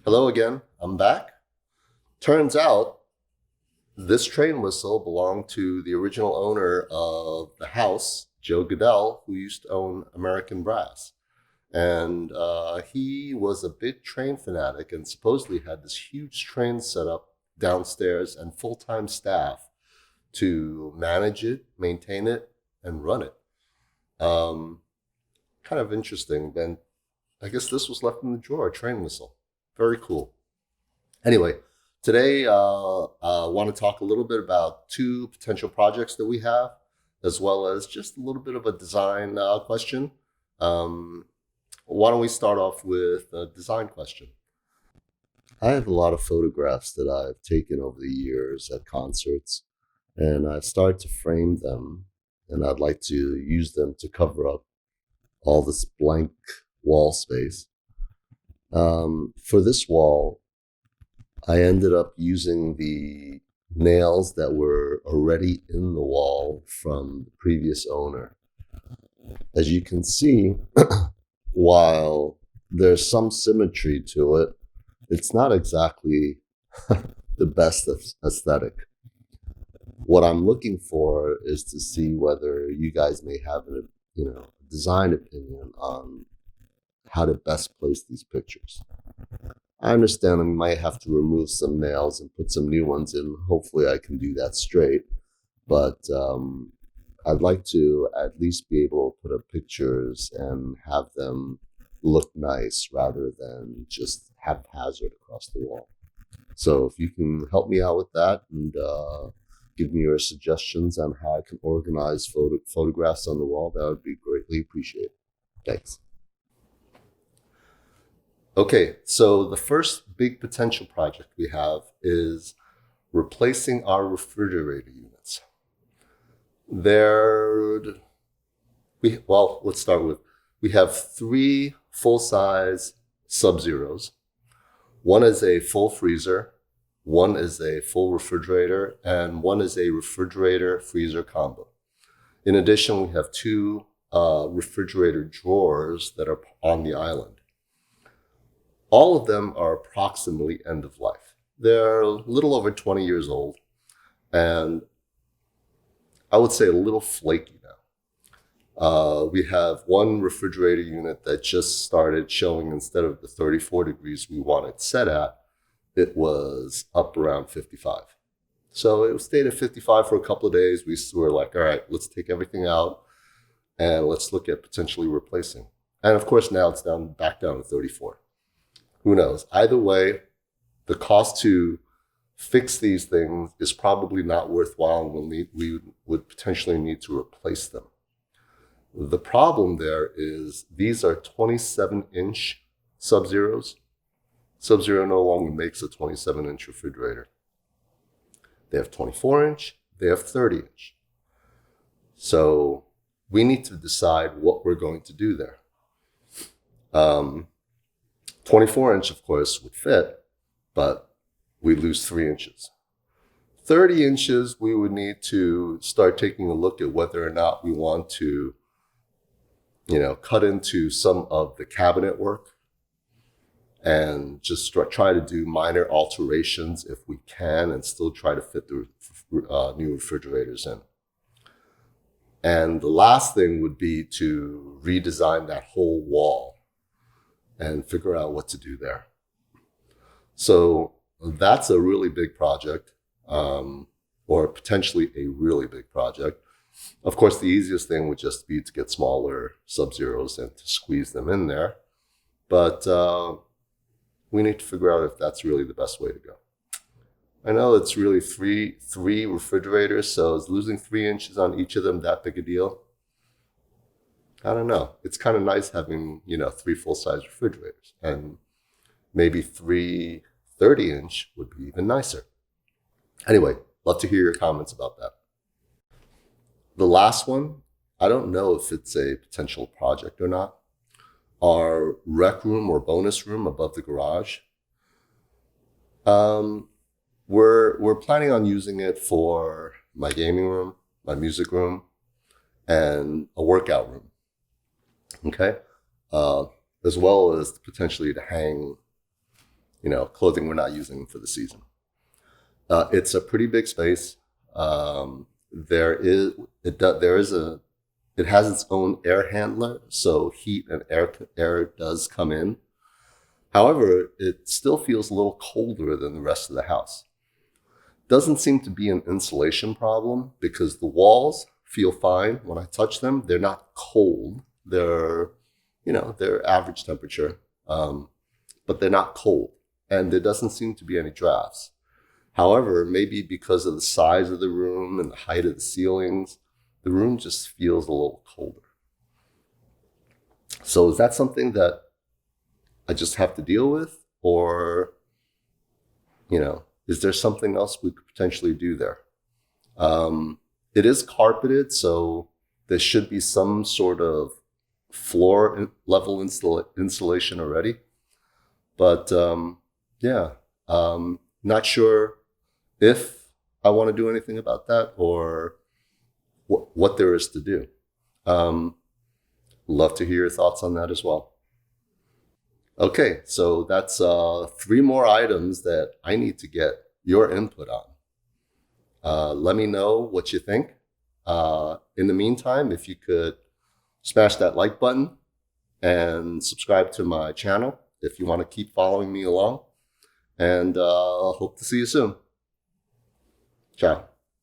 Hello again. I'm back. Turns out this train whistle belonged to the original owner of the house, Joe Goodell, who used to own American Brass. And he was a big train fanatic and supposedly had this huge train set up downstairs and full time staff to manage it, maintain it, and run it. Um, Kind of interesting. And I guess this was left in the drawer, a train whistle. Very cool. Anyway, today I want to talk a little bit about two potential projects that we have, as well as just a little bit of a design question. Um, why don't we start off with a design question? I have a lot of photographs that I've taken over the years at concerts, and I've started to frame them, and I'd like to use them to cover up all this blank wall space. For this wall, I ended up using the nails that were already in the wall from the previous owner. As you can see, while there's some symmetry to it, it's not exactly the best aesthetic. What I'm looking for is to see whether you guys may have a design opinion on how to best place these pictures. I understand I might have to remove some nails and put some new ones in. Hopefully, I can do that straight. But I'd like to at least be able to put up pictures and have them look nice rather than just haphazard across the wall. So if you can help me out with that and give me your suggestions on how I can organize photographs on the wall, that would be greatly appreciated. Thanks. Okay, so the first big potential project we have is replacing our refrigerator units. Let's start with, we have three full-size Sub-Zeros. One is a full freezer, one is a full refrigerator, and one is a refrigerator-freezer combo. In addition, we have two refrigerator drawers that are on the island. All of them are approximately end of life. They're a little over 20 years old, and I would say a little flaky now. We have one refrigerator unit that just started showing, instead of the 34 degrees we want it set at, it was up around 55. So it stayed at 55 for a couple of days. We were like, all right, let's take everything out and let's look at potentially replacing. And of course, now it's back down to 34. Who knows? Either way, the cost to fix these things is probably not worthwhile, and we would potentially need to replace them. The problem there is these are 27-inch Sub-Zeros. Sub-Zero no longer makes a 27-inch refrigerator. They have 24-inch, they have 30-inch. So we need to decide what we're going to do there. 24-inch, of course, would fit, but we lose 3 inches. 30 inches, we would need to start taking a look at whether or not we want to, cut into some of the cabinet work and just try to do minor alterations if we can and still try to fit the new refrigerators in. And the last thing would be to redesign that whole wall and figure out what to do there. So that's a really big project, or potentially a really big project. Of course, the easiest thing would just be to get smaller Sub-Zeros and to squeeze them in there. But we need to figure out if that's really the best way to go. I know it's really three refrigerators, so is losing 3 inches on each of them that big a deal? I don't know. It's kind of nice having, three full-size refrigerators, and maybe 3 30-inch would be even nicer. Anyway, love to hear your comments about that. The last one, I don't know if it's a potential project or not. Our rec room or bonus room above the garage. We're planning on using it for my gaming room, my music room, and a workout room. Okay, as well as potentially to hang clothing we're not using for the season. It's a pretty big space. It has its own air handler, so heat and air does come in. However, it still feels a little colder than the rest of the house. Doesn't seem to be an insulation problem because the walls feel fine when I touch them. They're not cold. They're average temperature, but they're not cold. And there doesn't seem to be any drafts. However, maybe because of the size of the room and the height of the ceilings, the room just feels a little colder. So is that something that I just have to deal with? Or, is there something else we could potentially do there? It is carpeted, so there should be some sort of floor level insulation already. But not sure if I want to do anything about that or what there is to do. Love to hear your thoughts on that as well. Okay, so that's 3 more items that I need to get your input on. Let me know what you think. In the meantime, if you could smash that like button and subscribe to my channel if you want to keep following me along. And hope to see you soon. Ciao.